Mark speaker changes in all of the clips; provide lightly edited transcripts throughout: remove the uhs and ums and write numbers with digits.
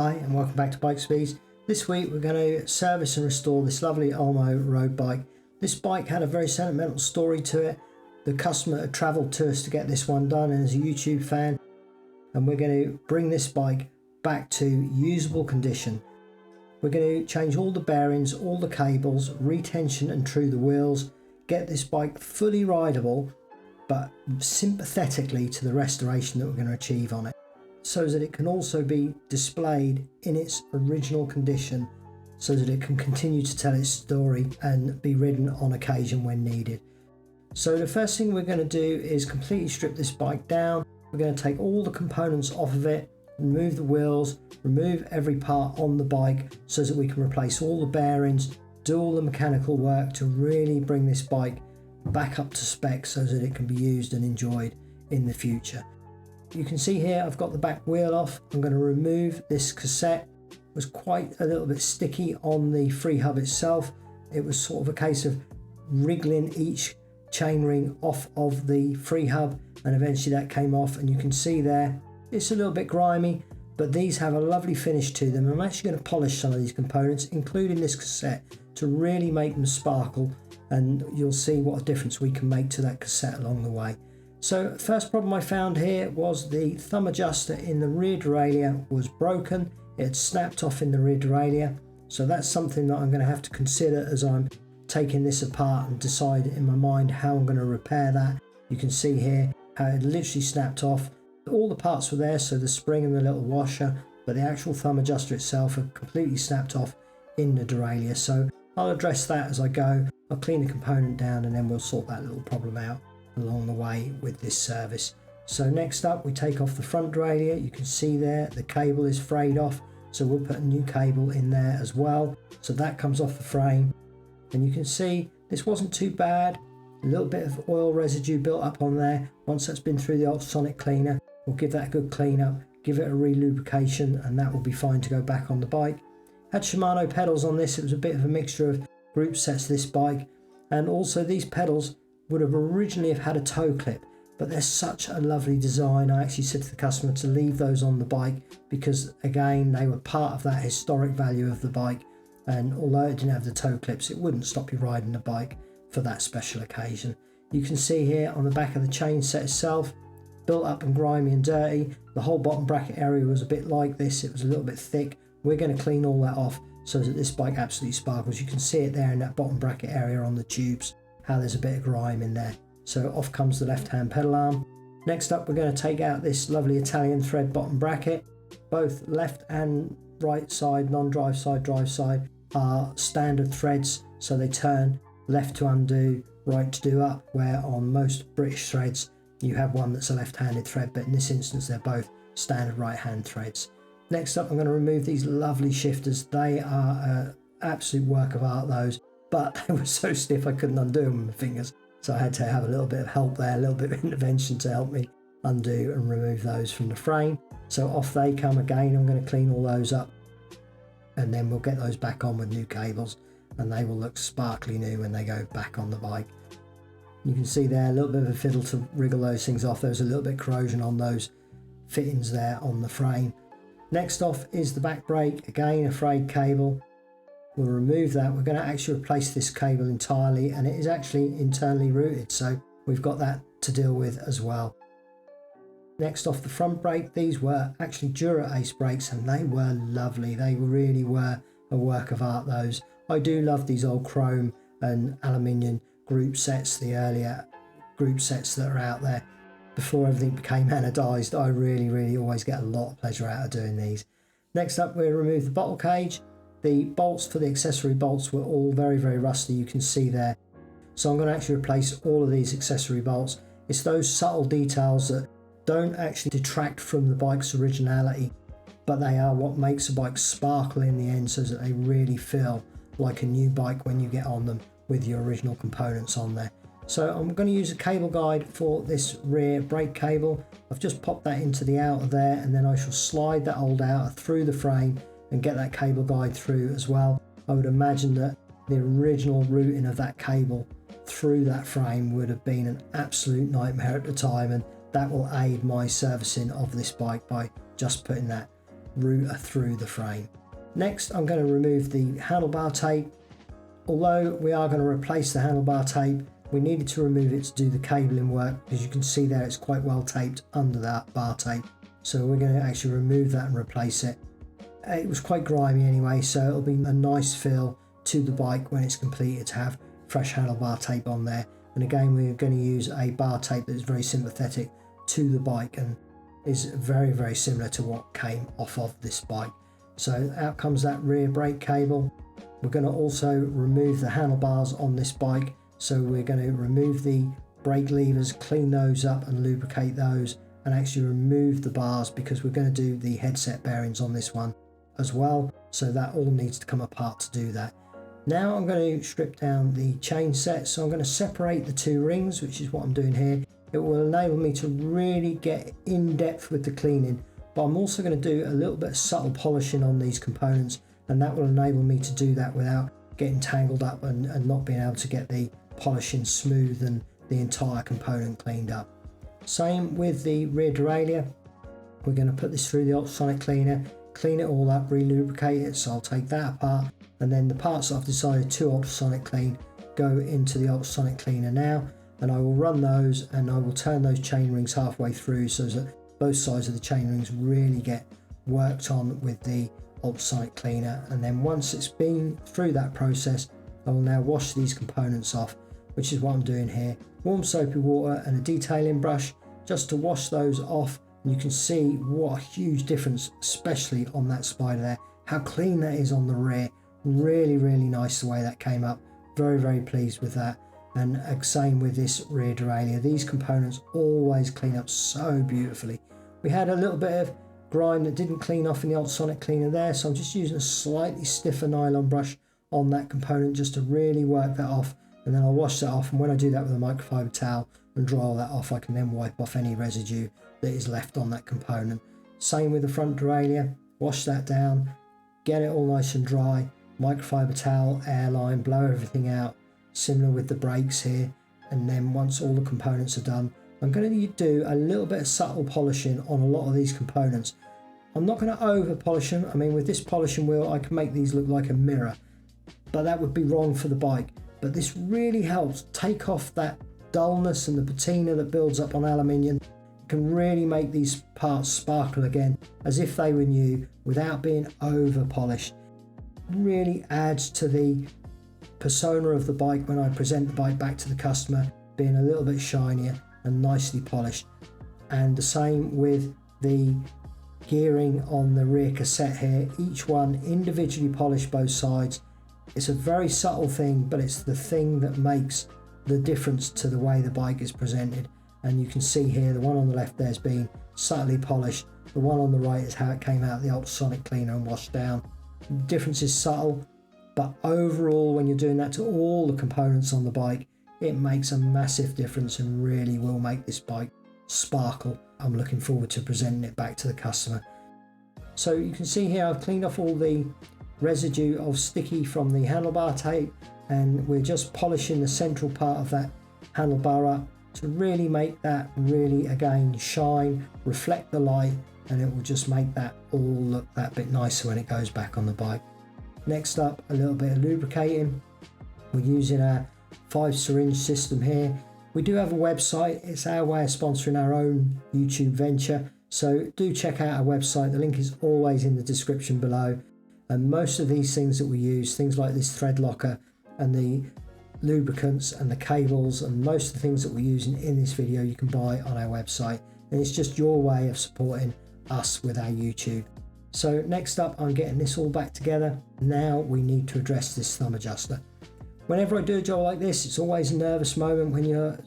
Speaker 1: Hi and welcome back to Bike Speeds. This week we're going to service and restore this lovely Olmo road bike. This bike had a very sentimental story to it. The customer had travelled to us to get this one done and is a YouTube fan, and we're going to bring this bike back to usable condition. We're going to change all the bearings, all the cables, retension and true the wheels, get this bike fully rideable but sympathetically to the restoration that we're going to achieve on it, so that it can also be displayed in its original condition, so that it can continue to tell its story and be ridden on occasion when needed. So the first thing we're going to do is completely strip this bike down. We're going to take all the components off of it, remove the wheels, remove every part on the bike so that we can replace all the bearings, do all the mechanical work to really bring this bike back up to spec so that it can be used and enjoyed in the future. You can see here I've got the back wheel off. I'm going to remove this cassette. It was quite a little bit sticky on the free hub itself. It was sort of a case of wriggling each chainring off of the free hub, and eventually that came off, and you can see there it's a little bit grimy, but these have a lovely finish to them. I'm actually going to polish some of these components, including this cassette, to really make them sparkle, and you'll see what a difference we can make to that cassette along the way. So first problem I found here was the thumb adjuster in the rear derailleur was broken. It had snapped off in the rear derailleur, so that's something that I'm going to have to consider as I'm taking this apart and decide in my mind how I'm going to repair that. You can see here how it literally snapped off. All the parts were there, so the spring and the little washer, but the actual thumb adjuster itself had completely snapped off in the derailleur. So I'll address that as I go. I'll clean the component down and then we'll sort that little problem out along the way with this service. So next up we take off the front derailleur. You can see there the cable is frayed off, so we'll put a new cable in there as well, so that comes off the frame. And you can see this wasn't too bad. A little bit of oil residue built up on there. Once that's been through the ultrasonic cleaner, we'll give that a good clean up, give it a re-lubrication, and that will be fine to go back on the bike. Had Shimano pedals on this. It was a bit of a mixture of group sets, this bike, and also these pedals would have originally have had a toe clip, but they're such a lovely design. I actually said to the customer to leave those on the bike because again they were part of that historic value of the bike, and although it didn't have the toe clips, it wouldn't stop you riding the bike for that special occasion. You can see here on the back of the chain set itself, built up and grimy and dirty. The whole bottom bracket area was a bit like this. It was a little bit thick. We're going to clean all that off so that this bike absolutely sparkles. You can see it there in that bottom bracket area on the tubes, how there's a bit of grime in there. So off comes the left hand pedal arm. Next up we're going to take out this lovely Italian thread bottom bracket. Both left and right side, non-drive side, drive side, are standard threads, so they turn left to undo, right to do up, where on most British threads you have one that's a left-handed thread, but in this instance they're both standard right-hand threads. Next up I'm going to remove these lovely shifters. They are an absolute work of art, those, but they were so stiff I couldn't undo them with my fingers, so I had to have a little bit of help there, a little bit of intervention to help me undo and remove those from the frame. So off they come again. I'm going to clean all those up and then we'll get those back on with new cables, and they will look sparkly new when they go back on the bike. You can see there a little bit of a fiddle to wriggle those things off. There's a little bit of corrosion on those fittings there on the frame. Next off is the back brake, again a frayed cable. We'll remove that. We're going to actually replace this cable entirely, and it is actually internally routed, so we've got that to deal with as well. Next off the front brake, these were actually Dura Ace brakes and they were lovely. They really were a work of art, those. I do love these old chrome and aluminium group sets, the earlier group sets that are out there before everything became anodized. I really always get a lot of pleasure out of doing these. Next up we'll remove the bottle cage. The bolts for the accessory bolts were all very rusty, you can see there. So I'm going to actually replace all of these accessory bolts. It's those subtle details that don't actually detract from the bike's originality, but they are what makes a bike sparkle in the end, so that they really feel like a new bike when you get on them with your original components on there. So I'm going to use a cable guide for this rear brake cable. I've just popped that into the outer there, and then I shall slide that old outer through the frame and get that cable guide through as well. I would imagine that the original routing of that cable through that frame would have been an absolute nightmare at the time, and that will aid my servicing of this bike by just putting that router through the frame. Next, I'm going to remove the handlebar tape. Although we are going to replace the handlebar tape, we needed to remove it to do the cabling work, because you can see there it's quite well taped under that bar tape. So we're going to actually remove that and replace it. It was quite grimy anyway, so it'll be a nice feel to the bike when it's completed to have fresh handlebar tape on there. And again, we're going to use a bar tape that is very sympathetic to the bike and is very, very similar to what came off of this bike. So out comes that rear brake cable. We're going to also remove the handlebars on this bike. So we're going to remove the brake levers, clean those up and lubricate those, and actually remove the bars, because we're going to do the headset bearings on this one as well. So that all needs to come apart to do that. Now I'm going to strip down the chain set. So I'm going to separate the two rings, which is what I'm doing here. It will enable me to really get in depth with the cleaning, but I'm also going to do a little bit of subtle polishing on these components, and that will enable me to do that without getting tangled up and not being able to get the polishing smooth and the entire component cleaned up. Same with the rear derailleur. We're going to put this through the ultrasonic cleaner, clean it all up, re-lubricate it. So I'll take that apart, and then the parts that I've decided to ultrasonic clean go into the ultrasonic cleaner now, and I will run those and I will turn those chain rings halfway through so that both sides of the chain rings really get worked on with the ultrasonic cleaner. And then once it's been through that process, I will now wash these components off, which is what I'm doing here. Warm soapy water and a detailing brush just to wash those off. And you can see what a huge difference, especially on that spider there, how clean that is on the rear. Really, really nice the way that came up. Very, very pleased with that. And same with this rear derailleur. These components always clean up so beautifully. We had a little bit of grime that didn't clean off in the ultrasonic cleaner there, so I'm just using a slightly stiffer nylon brush on that component just to really work that off, and then I'll wash that off. And when I do that with a microfiber towel and dry all that off, I can then wipe off any residue that is left on that component. Same with the front derailleur. Wash that down, get it all nice and dry, microfiber towel, airline, blow everything out. Similar with the brakes here. And then once all the components are done, I'm going to do a little bit of subtle polishing on a lot of these components. I'm not going to over polish them. I mean, with this polishing wheel I can make these look like a mirror, but that would be wrong for the bike. But this really helps take off that dullness and the patina that builds up on aluminium. It can really make these parts sparkle again as if they were new without being over polished. Really adds to the persona of the bike when I present the bike back to the customer, being a little bit shinier and nicely polished. And the same with the gearing on the rear cassette here, each one individually polished both sides. It's a very subtle thing, but it's the thing that makes the difference to the way the bike is presented. And you can see here the one on the left there's been subtly polished, the one on the right is how it came out of the ultrasonic cleaner and washed down. The difference is subtle, but overall when you're doing that to all the components on the bike, it makes a massive difference and really will make this bike sparkle. I'm looking forward to presenting it back to the customer. So you can see here I've cleaned off all the residue of sticky from the handlebar tape, and we're just polishing the central part of that handlebar up to really make that really again shine, reflect the light, and it will just make that all look that bit nicer when it goes back on the bike. Next up, a little bit of lubricating. We're using a 5-syringe system here. We do have a website. It's our way of sponsoring our own YouTube venture, so do check out our website. The link is always in the description below. And most of these things that we use, things like this thread locker and the lubricants and the cables, and most of the things that we're using in this video you can buy on our website, and it's just your way of supporting us with our YouTube. So next up, I'm getting this all back together. Now we need to address this thumb adjuster. Whenever I do a job like this, it's always a nervous moment when you're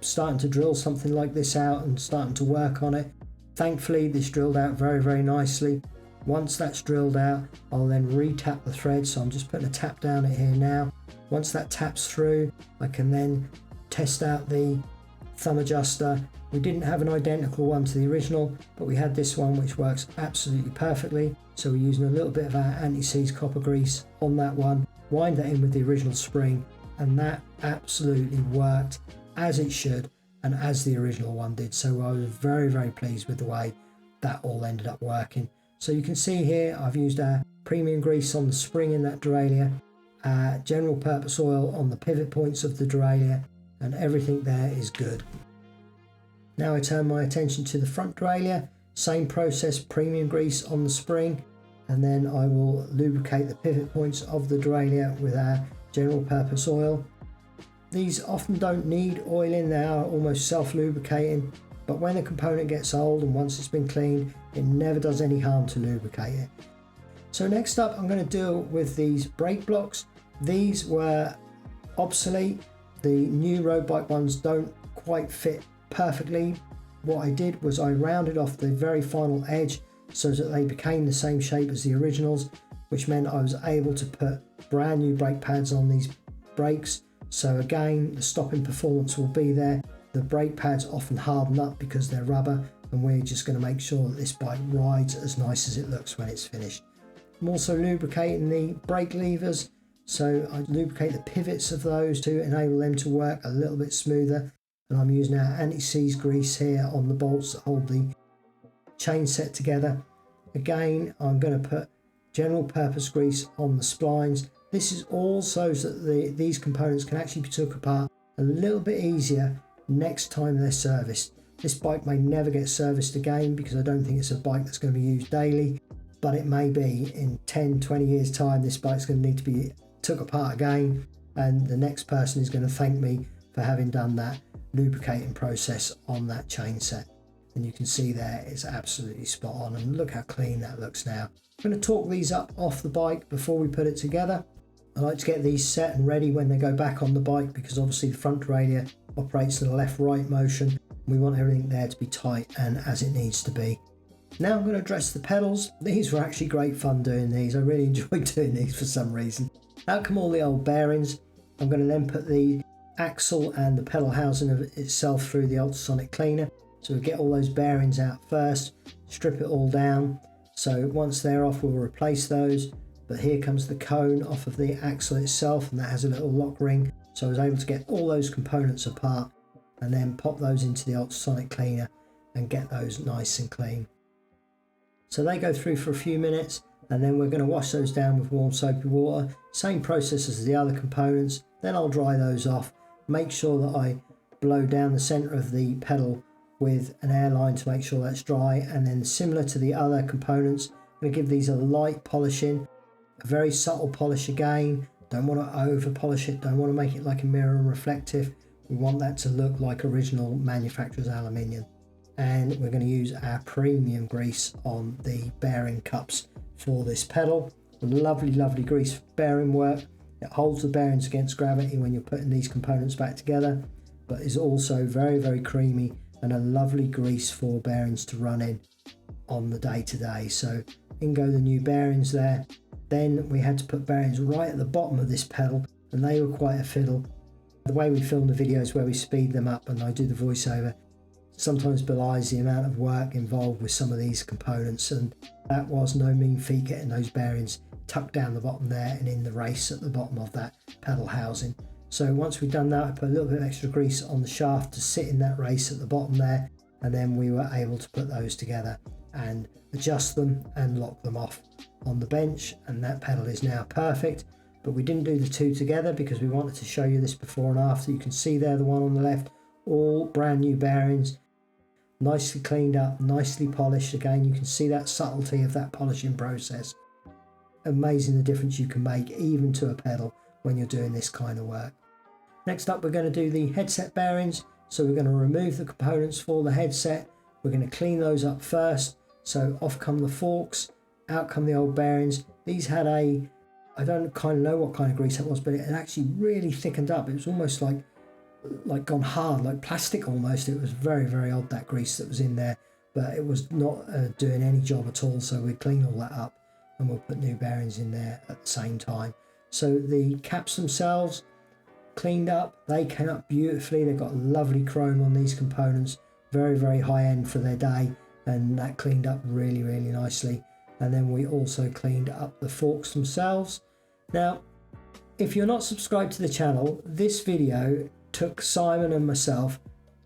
Speaker 1: starting to drill something like this out and starting to work on it. Thankfully, this drilled out very, very nicely. Once that's drilled out, I'll then re-tap the thread. So I'm just putting a tap down it here now. Once that taps through, I can then test out the thumb adjuster. We didn't have an identical one to the original, but we had this one which works absolutely perfectly. So we're using a little bit of our anti-seize copper grease on that one, wind that in with the original spring, and that absolutely worked as it should and as the original one did. So I was very, very pleased with the way that all ended up working. So you can see here I've used our premium grease on the spring in that derailleur, general purpose oil on the pivot points of the derailleur, and everything there is good. Now I turn my attention to the front derailleur, same process, premium grease on the spring, and then I will lubricate the pivot points of the derailleur with our general purpose oil. These often don't need oiling, they are almost self-lubricating, but when a component gets old and once it's been cleaned, it never does any harm to lubricate it. So next up I'm going to deal with these brake blocks. These were obsolete. The new road bike ones don't quite fit perfectly. What I did was I rounded off the very final edge so that they became the same shape as the originals, which meant I was able to put brand new brake pads on these brakes. So again, the stopping performance will be there. The brake pads often harden up because they're rubber, and we're just going to make sure that this bike rides as nice as it looks when it's finished. I'm also lubricating the brake levers, so I lubricate the pivots of those to enable them to work a little bit smoother, and I'm using our anti-seize grease here on the bolts that hold the chain set together. Again, I'm going to put general purpose grease on the splines. This is all so that these components can actually be took apart a little bit easier next time they're serviced. This bike may never get serviced again because I don't think it's a bike that's going to be used daily, but it may be in 10-20 years time. This bike's going to need to be took apart again, and the next person is going to thank me for having done that lubricating process on that chain set. And you can see there it's absolutely spot on, and look how clean that looks now. I'm going to torque these up off the bike before we put it together. I like to get these set and ready when they go back on the bike, because obviously the front derailleur operates in a left-right motion. We want everything there to be tight and as it needs to be. Now I'm going to address the pedals. These were actually great fun doing these. I really enjoyed doing these for some reason. Out come all the old bearings. I'm going to then put the axle and the pedal housing of itself through the ultrasonic cleaner. So we'll get all those bearings out first, strip it all down. So once they're off, we'll replace those. But here comes the cone off of the axle itself, and that has a little lock ring. So I was able to get all those components apart and then pop those into the ultrasonic cleaner and get those nice and clean. So they go through for a few minutes, and then we're going to wash those down with warm soapy water. Same process as the other components. Then I'll dry those off. Make sure that I blow down the center of the pedal with an airline to make sure that's dry, and then similar to the other components, I'm going to give these a light polishing, a very subtle polish again. Don't want to over polish it, don't want to make it like a mirror and reflective. We want that to look like original manufacturer's aluminium. And we're going to use our premium grease on the bearing cups for this pedal. Lovely, lovely grease bearing work. It holds the bearings against gravity when you're putting these components back together, but is also very, very creamy and a lovely grease for bearings to run in on the day-to-day. So in go the new bearings there. Then we had to put bearings right at the bottom of this pedal, and they were quite a fiddle. The way we film the videos where we speed them up and I do the voiceover sometimes belies the amount of work involved with some of these components, and that was no mean feat getting those bearings tucked down the bottom there and in the race at the bottom of that pedal housing. So once we've done that, I put a little bit of extra grease on the shaft to sit in that race at the bottom there, and then we were able to put those together and adjust them and lock them off on the bench, and that pedal is now perfect. But we didn't do the two together because we wanted to show you this before and after. You can see there the one on the left, all brand new bearings, nicely cleaned up, nicely polished. Again, you can see that subtlety of that polishing process. Amazing the difference you can make even to a pedal when you're doing this kind of work. Next up, we're going to do the headset bearings. So we're going to remove the components for the headset. We're going to clean those up first. So off come the forks, out come the old bearings. These had I don't kind of know what kind of grease that was, but it had actually really thickened up. It was almost like gone hard, like plastic almost. It was very, very odd, that grease that was in there, but it was not doing any job at all. So we clean all that up and we'll put new bearings in there at the same time. So the caps themselves cleaned up, they came up beautifully. They've got lovely chrome on these components, very, very high end for their day, and that cleaned up really, really nicely. And then we also cleaned up the forks themselves. Now, if you're not subscribed to the channel, this video took Simon and myself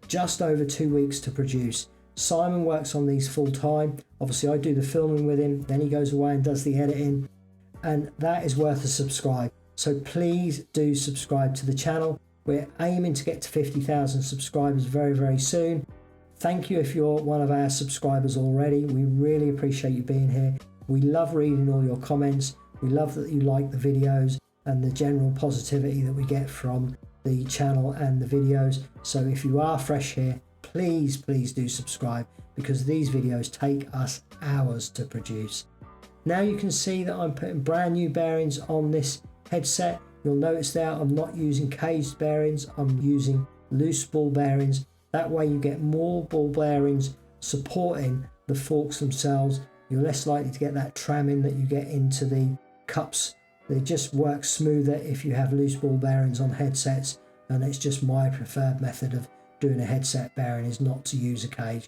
Speaker 1: just over 2 weeks to produce, Simon works on these full time. Obviously I do the filming with him, then he goes away and does the editing, and that is worth a subscribe. So please do subscribe to the channel. We're aiming to get to 50,000 subscribers very, very soon. Thank you if you're one of our subscribers already. We really appreciate you being here. We love reading all your comments. We love that you like the videos and the general positivity that we get from the channel and the videos. So if you are fresh here, please do subscribe, because these videos take us hours to produce. Now you can see that I'm putting brand new bearings on this headset. You'll notice there I'm not using caged bearings, I'm using loose ball bearings. That way you get more ball bearings supporting the forks themselves. You're less likely to get that tramming that you get into the cups. They just work smoother if you have loose ball bearings on headsets, and it's just my preferred method of doing a headset bearing is not to use a cage,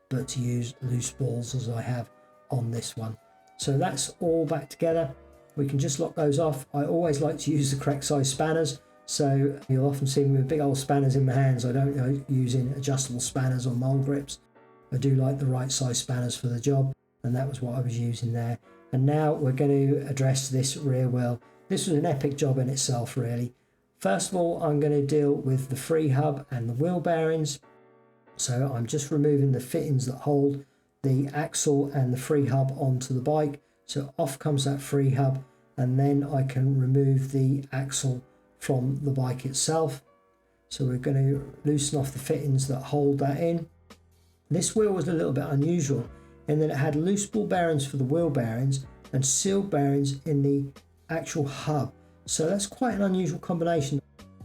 Speaker 1: but to use loose balls as I have on this one. So that's all back together. We can just lock those off. I always like to use the correct size spanners, so you'll often see me with big old spanners in my hands. I don't go using adjustable spanners or mole grips. I do like the right size spanners for the job, and that was what I was using there. And now we're going to address this rear wheel. This was an epic job in itself, really. First of all, I'm going to deal with the free hub and the wheel bearings. So I'm just removing the fittings that hold the axle and the free hub onto the bike. So off comes that free hub, and then I can remove the axle from the bike itself. So we're going to loosen off the fittings that hold that in. This wheel was a little bit unusual in that it had loose ball bearings for the wheel bearings and sealed bearings in the actual hub. So that's quite an unusual combination.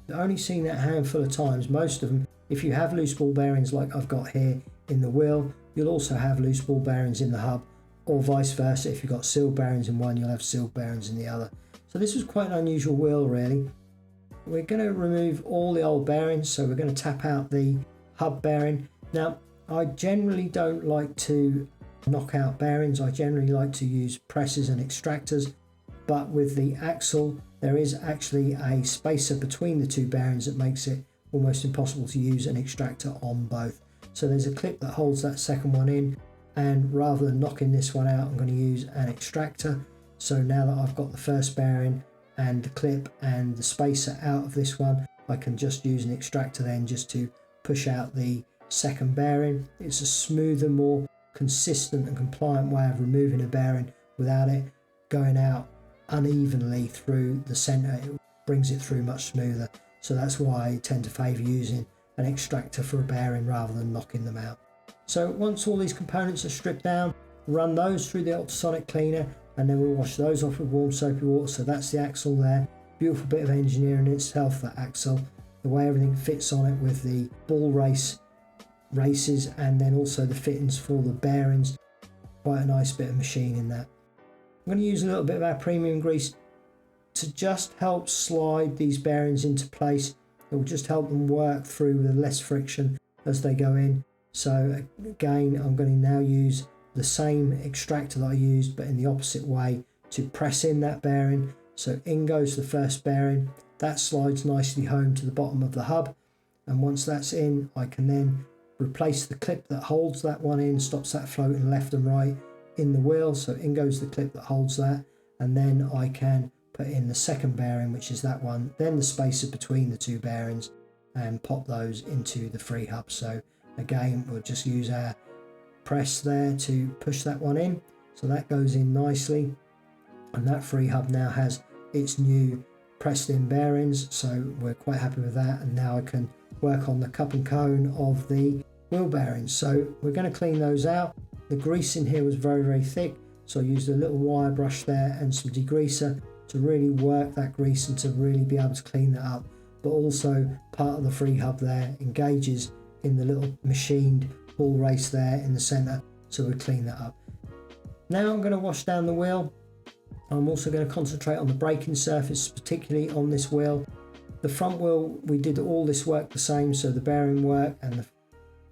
Speaker 1: I've only seen that a handful of times. Most of them, if you have loose ball bearings like I've got here in the wheel, you'll also have loose ball bearings in the hub, or vice versa. If you've got sealed bearings in one, you'll have sealed bearings in the other. So this was quite an unusual wheel, really. We're going to remove all the old bearings, so we're going to tap out the hub bearing. Now, I generally don't like to knock out bearings. I generally like to use presses and extractors, but with the axle there is actually a spacer between the two bearings that makes it almost impossible to use an extractor on both. So there's a clip that holds that second one in, and rather than knocking this one out, I'm going to use an extractor. So now that I've got the first bearing and the clip and the spacer out of this one, I can just use an extractor then just to push out the second bearing. It's a smoother, more consistent and compliant way of removing a bearing without it going out unevenly through the center. It brings it through much smoother. So that's why I tend to favour using an extractor for a bearing rather than knocking them out. So once all these components are stripped down, run those through the ultrasonic cleaner, and then we'll wash those off with warm soapy water. So that's the axle there. Beautiful bit of engineering in itself, that axle. The way everything fits on it with the ball races and then also the fittings for the bearings. Quite a nice bit of machining that. I'm going to use a little bit of our premium grease to just help slide these bearings into place. It will just help them work through with less friction as they go in. So again, I'm going to now use the same extractor that I used but in the opposite way to press in that bearing. So in goes the first bearing. That slides nicely home to the bottom of the hub, and once that's in, I can then replace the clip that holds that one in, stops that floating left and right in the wheel. So in goes the clip that holds that, and then I can put in the second bearing, which is that one, then the spacer between the two bearings, and pop those into the free hub. So again, we'll just use our press there to push that one in. So that goes in nicely, and that free hub now has its new pressed in bearings, so we're quite happy with that. And now I can work on the cup and cone of the wheel bearings. So we're going to clean those out. The grease in here was very, very thick, so I used a little wire brush there and some degreaser to really work that grease and to really be able to clean that up. But also part of the free hub there engages in the little machined ball race there in the center, so we'll clean that up. Now I'm going to wash down the wheel. I'm also going to concentrate on the braking surface, particularly on this wheel. The front wheel, we did all this work the same, so the bearing work and the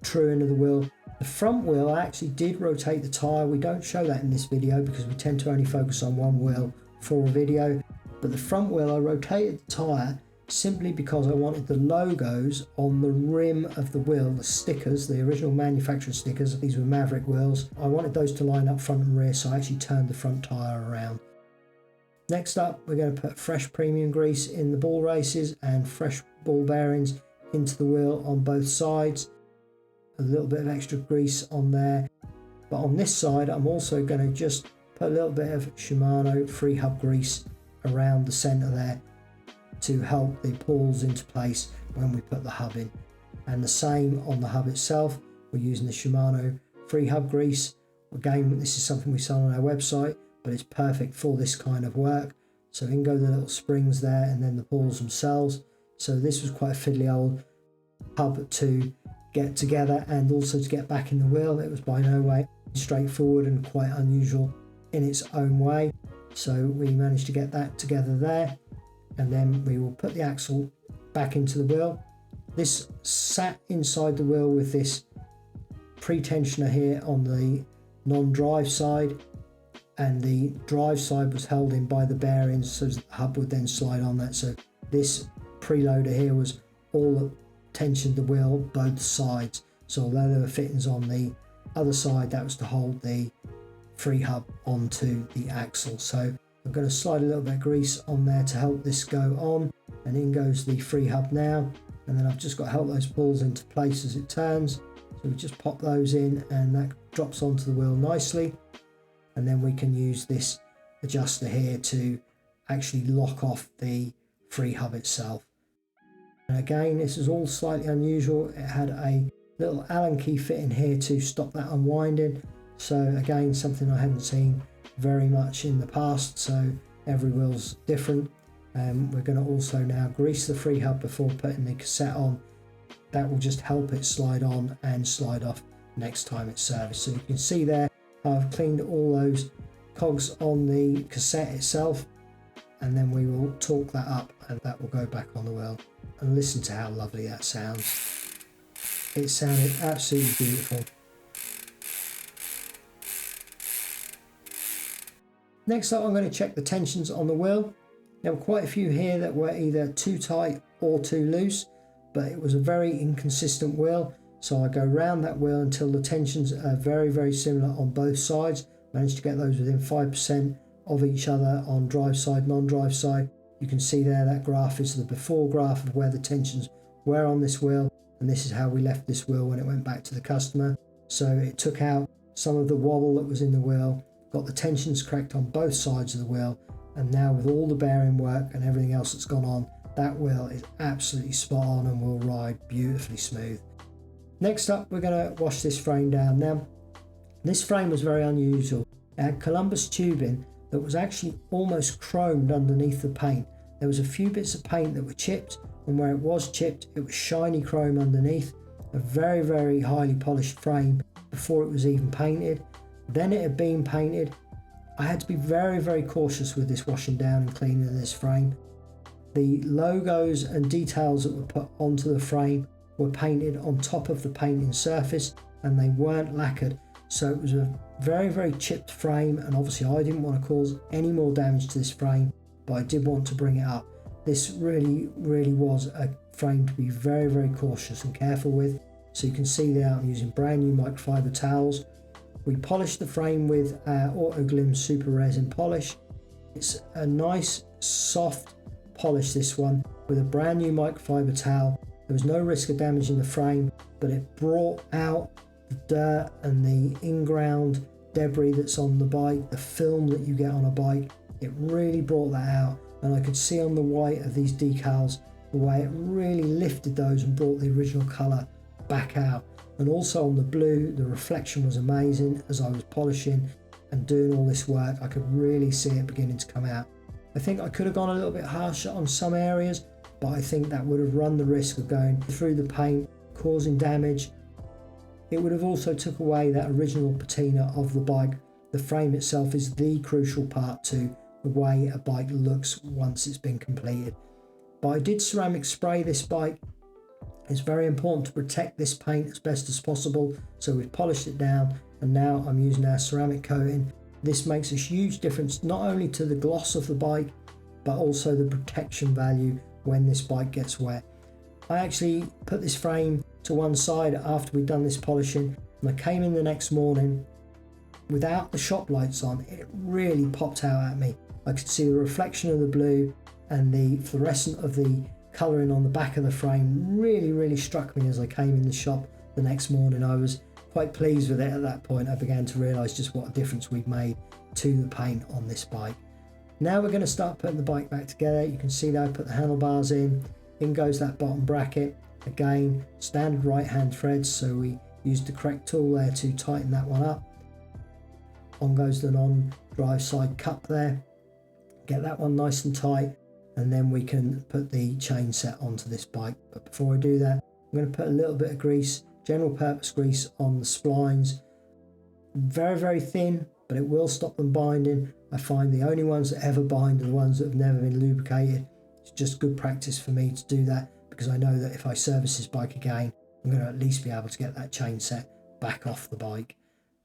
Speaker 1: truing of the wheel. The front wheel, I actually did rotate the tyre. We don't show that in this video because we tend to only focus on one wheel for a video. But the front wheel, I rotated the tyre simply because I wanted the logos on the rim of the wheel, the stickers, the original manufacturer stickers. These were Maverick wheels. I wanted those to line up front and rear, so I actually turned the front tyre around. Next up, we're going to put fresh premium grease in the ball races and fresh ball bearings into the wheel on both sides. A little bit of extra grease on there. But on this side, I'm also going to just put a little bit of Shimano free hub grease around the centre there to help the balls into place when we put the hub in. And the same on the hub itself. We're using the Shimano free hub grease. Again, this is something we sell on our website, but it's perfect for this kind of work. So in go the little springs there and then the balls themselves. So this was quite a fiddly old hub to get together and also to get back in the wheel. It was by no way straightforward and quite unusual in its own way. So we managed to get that together there, and then we will put the axle back into the wheel. This sat inside the wheel with this pre-tensioner here on the non-drive side, and the drive side was held in by the bearings so that the hub would then slide on that. So this preloader here was all that tensioned the wheel both sides. So although there were fittings on the other side, that was to hold the free hub onto the axle. So I'm going to slide a little bit of grease on there to help this go on, and in goes the free hub now. And then I've just got to help those balls into place as it turns. So we just pop those in and that drops onto the wheel nicely. And then we can use this adjuster here to actually lock off the free hub itself. And again, this is all slightly unusual. It had a little Allen key fit in here to stop that unwinding. So again, something I hadn't seen very much in the past. So every wheel's different. We're going to also now grease the free hub before putting the cassette on. That will just help it slide on and slide off next time it's serviced. So you can see there, I've cleaned all those cogs on the cassette itself, and then we will torque that up and that will go back on the wheel. And listen to how lovely that sounds. It sounded absolutely beautiful. Next up, I'm going to check the tensions on the wheel. There were quite a few here that were either too tight or too loose, but it was a very inconsistent wheel. So I go round that wheel until the tensions are very, very similar on both sides. Managed to get those within 5% of each other on drive side, non-drive side. You can see there that graph is the before graph of where the tensions were on this wheel, and this is how we left this wheel when it went back to the customer. So it took out some of the wobble that was in the wheel, got the tensions correct on both sides of the wheel, and now with all the bearing work and everything else that's gone on, that wheel is absolutely spot on and will ride beautifully smooth. Next up, we're going to wash this frame down. Now, this frame was very unusual. It had Columbus tubing that was actually almost chromed underneath the paint. There was a few bits of paint that were chipped, and where it was chipped, it was shiny chrome underneath. A very, very highly polished frame before it was even painted. Then it had been painted. I had to be very, very cautious with this washing down and cleaning of this frame. The logos and details that were put onto the frame were painted on top of the painting surface, and they weren't lacquered. So it was a very, very chipped frame, and obviously I didn't want to cause any more damage to this frame, but I did want to bring it up. This really, really was a frame to be very, very cautious and careful with. So you can see there I'm using brand new microfiber towels. We polished the frame with our Autoglim Super Resin polish. It's a nice, soft polish, this one, with a brand new microfiber towel. There was no risk of damaging the frame, but it brought out the dirt and the in-ground debris that's on the bike, the film that you get on a bike. It really brought that out, and I could see on the white of these decals the way it really lifted those and brought the original colour back out. And also on the blue, the reflection was amazing. As I was polishing and doing all this work, I could really see it beginning to come out. I think I could have gone a little bit harsher on some areas, but I think that would have run the risk of going through the paint, causing damage. It would have also took away that original patina of the bike. The frame itself is the crucial part to the way a bike looks once it's been completed. But I did ceramic spray this bike. It's very important to protect this paint as best as possible. So we've polished it down, and now I'm using our ceramic coating. This makes a huge difference, not only to the gloss of the bike, but also the protection value when this bike gets wet. I actually put this frame to one side after we'd done this polishing, and I came in the next morning without the shop lights on. It really popped out at me. I could see the reflection of the blue and the fluorescent of the colouring on the back of the frame really struck me as I came in the shop the next morning. I was quite pleased with it at that point. I began to realise just what a difference we'd made to the paint on this bike. Now we're going to start putting the bike back together. You can see that I put the handlebars in goes that bottom bracket. Again, standard right hand threads, so we used the correct tool there to tighten that one up. On goes the non-drive side cup there. Get that one nice and tight, and then we can put the chain set onto this bike. But before I do that, I'm going to put a little bit of grease, general purpose grease, on the splines. Very thin, but it will stop them binding. I find the only ones that ever bind are the ones that have never been lubricated. It's just good practice for me to do that, because I know that if I service this bike again, I'm going to at least be able to get that chain set back off the bike.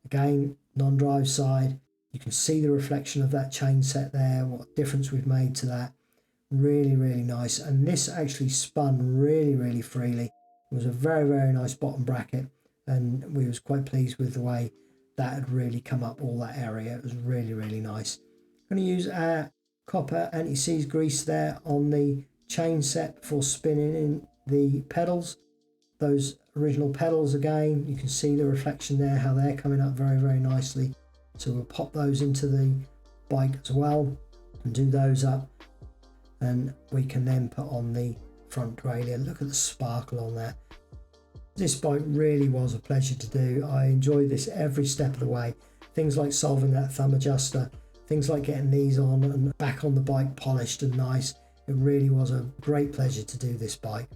Speaker 1: Again, non-drive side, you can see the reflection of that chain set there, what difference we've made to that. Really nice. And this actually spun really freely. It was a very nice bottom bracket, and we was quite pleased with the way that had really come up all that area. It was really nice. I'm going to use our copper anti-seize grease there on the chain set before spinning in the pedals. Those original pedals, again, you can see the reflection there, how they're coming up very nicely. So we'll pop those into the bike as well and do those up, and we can then put on the front derailleur. Look at the sparkle on that. This bike really was a pleasure to do. I enjoyed this every step of the way. Things like solving that thumb adjuster, things like getting these on and back on the bike polished and nice. It really was a great pleasure to do this bike.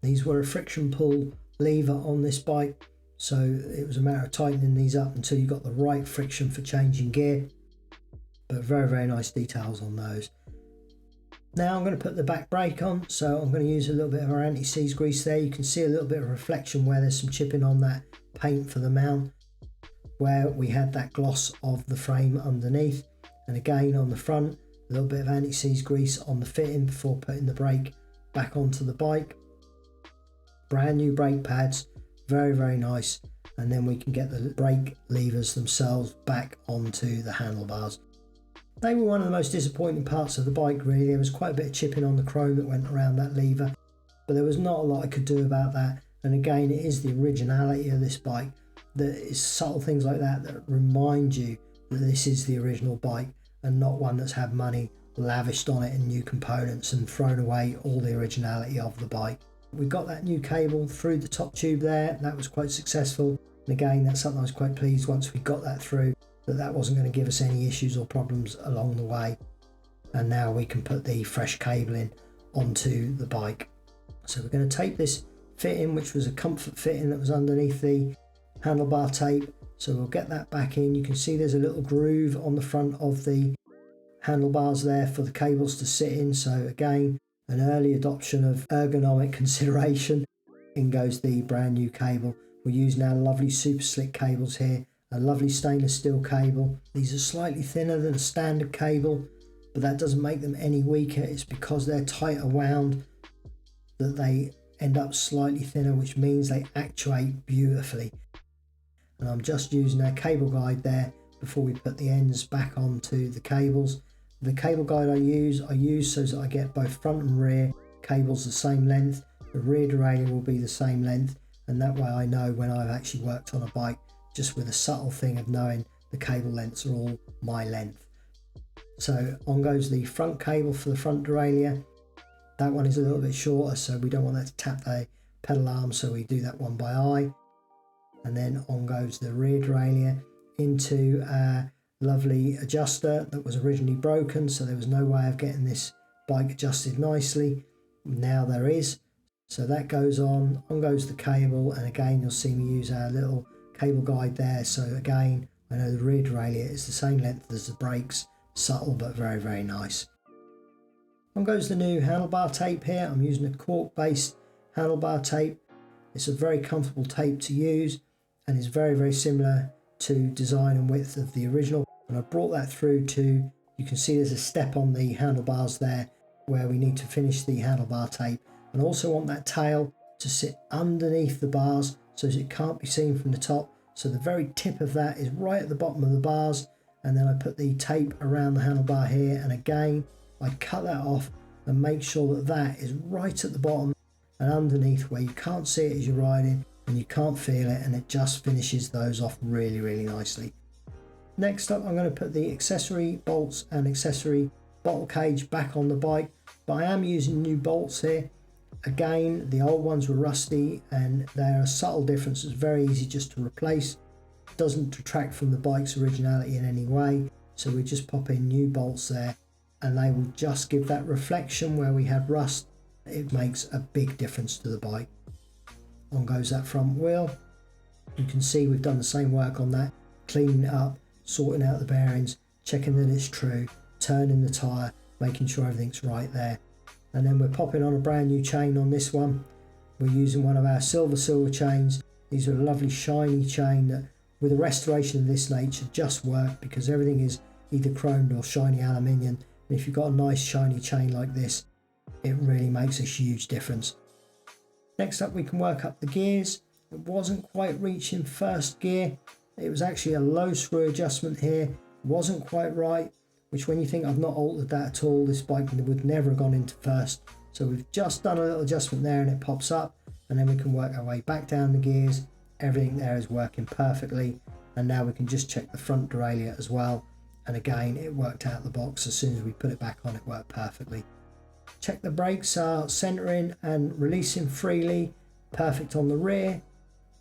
Speaker 1: These were a friction pull lever on this bike, so it was a matter of tightening these up until you got the right friction for changing gear. But very nice details on those. Now I'm going to put the back brake on, so I'm going to use a little bit of our anti-seize grease there. You can see a little bit of reflection where there's some chipping on that paint for the mount, where we had that gloss of the frame underneath. And again on the front, a little bit of anti-seize grease on the fitting before putting the brake back onto the bike. Brand new brake pads, very nice. And then we can get the brake levers themselves back onto the handlebars. They were one of the most disappointing parts of the bike, really. There was quite a bit of chipping on the chrome that went around that lever, but there was not a lot I could do about that. And again, it is the originality of this bike, that it's subtle things like that that remind you that this is the original bike and not one that's had money lavished on it in new components and thrown away all the originality of the bike. We got that new cable through the top tube there. That was quite successful. And again, that's something I was quite pleased once we got that through, that wasn't going to give us any issues or problems along the way. And now we can put the fresh cabling onto the bike. So we're going to tape this fitting, which was a comfort fitting that was underneath the handlebar tape. So we'll get that back in. You can see there's a little groove on the front of the handlebars there for the cables to sit in. So again, an early adoption of ergonomic consideration. In goes the brand new cable. We're using our lovely super slick cables here, a lovely stainless steel cable. These are slightly thinner than a standard cable, but that doesn't make them any weaker. It's because they're tighter wound that they end up slightly thinner, which means they actuate beautifully. And I'm just using our cable guide there before we put the ends back onto the cables. The cable guide I use so that I get both front and rear cables the same length. The rear derailleur will be the same length, and that way I know when I've actually worked on a bike, just with a subtle thing of knowing the cable lengths are all my length. So on goes the front cable for the front derailleur. That one is a little bit shorter, so we don't want that to tap the pedal arm, so we do that one by eye. And then on goes the rear derailleur into a lovely adjuster that was originally broken, so there was no way of getting this bike adjusted nicely. Now there is. So that goes on goes the cable, and again you'll see me use our little cable guide there. So again, I know the rear derailleur is the same length as the brakes, subtle but very nice. On goes the new handlebar tape here. I'm using a cork based handlebar tape. It's a very comfortable tape to use and is very similar to design and width of the original. And I brought that through to, you can see there's a step on the handlebars there. where we need to finish the handlebar tape, and also want that tail to sit underneath the bars so it can't be seen from the top. So the very tip of that is right at the bottom of the bars, and then I put the tape around the handlebar here, and again I cut that off and make sure that that is right at the bottom and underneath where you can't see it as you're riding and you can't feel it, and it just finishes those off really, really nicely. Next up, I'm going to put the accessory bolts and accessory bottle cage back on the bike, but I am using new bolts here. Again, the old ones were rusty and they're a subtle difference. It's very easy just to replace. It doesn't detract from the bike's originality in any way, so we just pop in new bolts there and they will just give that reflection where we had rust. It makes a big difference to the bike. On goes that front wheel. You can see we've done the same work on that, cleaning it up, sorting out the bearings, checking that it's true, turning the tyre, making sure everything's right there. And then we're popping on a brand new chain on this one. We're using one of our silver chains. These are a lovely shiny chain that with a restoration of this nature just work, because everything is either chromed or shiny aluminium, and if you've got a nice shiny chain like this, it really makes a huge difference. Next up, we can work up the gears. It wasn't quite reaching first gear. It was actually a low screw adjustment here, wasn't quite right, which when you think I've not altered that at all, this bike would never have gone into first. So we've just done a little adjustment there and it pops up, and then we can work our way back down the gears. Everything there is working perfectly, and now we can just check the front derailleur as well, and again it worked out the box. As soon as we put it back on, it worked perfectly. Check the brakes are centering and releasing freely, perfect on the rear.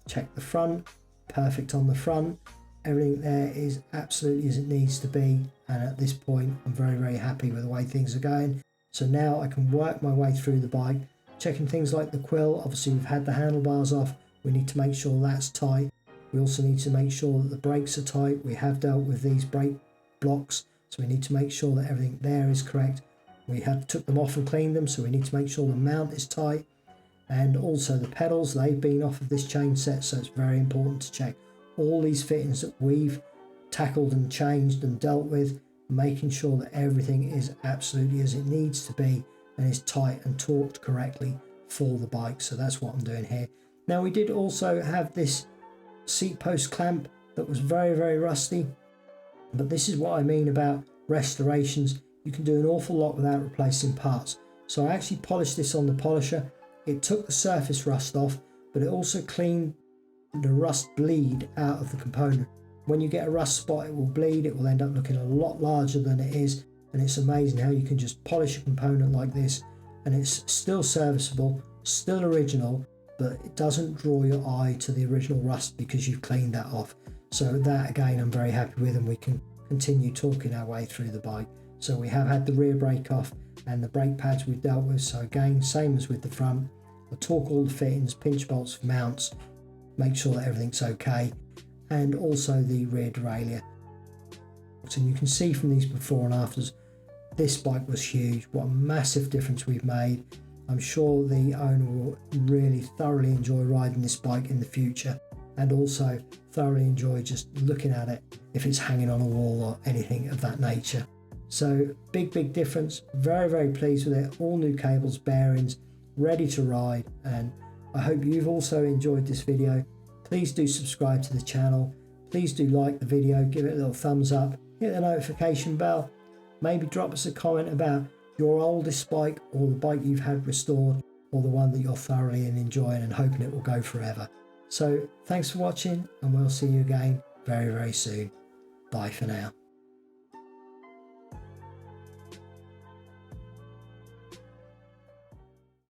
Speaker 1: Check the front, perfect on the front. Everything there is absolutely as it needs to be, and at this point I'm very, very happy with the way things are going. So now I can work my way through the bike, checking things like the quill. Obviously we've had the handlebars off, we need to make sure that's tight. We also need to make sure that the brakes are tight. We have dealt with these brake blocks, so we need to make sure that everything there is correct. We have took them off and cleaned them, so we need to make sure the mount is tight. And also the pedals, they've been off of this chain set, so it's very important to check all these fittings that we've tackled and changed and dealt with, making sure that everything is absolutely as it needs to be and is tight and torqued correctly for the bike. So that's what I'm doing here. Now we did also have this seat post clamp that was very, very rusty, but this is what I mean about restorations. You can do an awful lot without replacing parts. So I actually polished this on the polisher. It took the surface rust off, but it also cleaned the rust bleed out of the component. When you get a rust spot, it will bleed. It will end up looking a lot larger than it is, and it's amazing how you can just polish a component like this and it's still serviceable, still original, but it doesn't draw your eye to the original rust because you've cleaned that off. So that again I'm very happy with, and we can continue talking our way through the bike. So we have had the rear brake off and the brake pads we've dealt with. So again, same as with the front, I torque all the fittings, pinch bolts for mounts, make sure that everything's okay, and also the rear derailleur. And you can see from these before and afters, this bike was huge. What a massive difference we've made. I'm sure the owner will really thoroughly enjoy riding this bike in the future, and also thoroughly enjoy just looking at it if it's hanging on a wall or anything of that nature. So big difference. Very, very pleased with it. All new cables, bearings, ready to ride, and I hope you've also enjoyed this video. Please do subscribe to the channel. Please do like the video, give it a little thumbs up, hit the notification bell, maybe drop us a comment about your oldest bike or the bike you've had restored, or the one that you're thoroughly enjoying and hoping it will go forever. So thanks for watching, and we'll see you again very, very soon. Bye for now.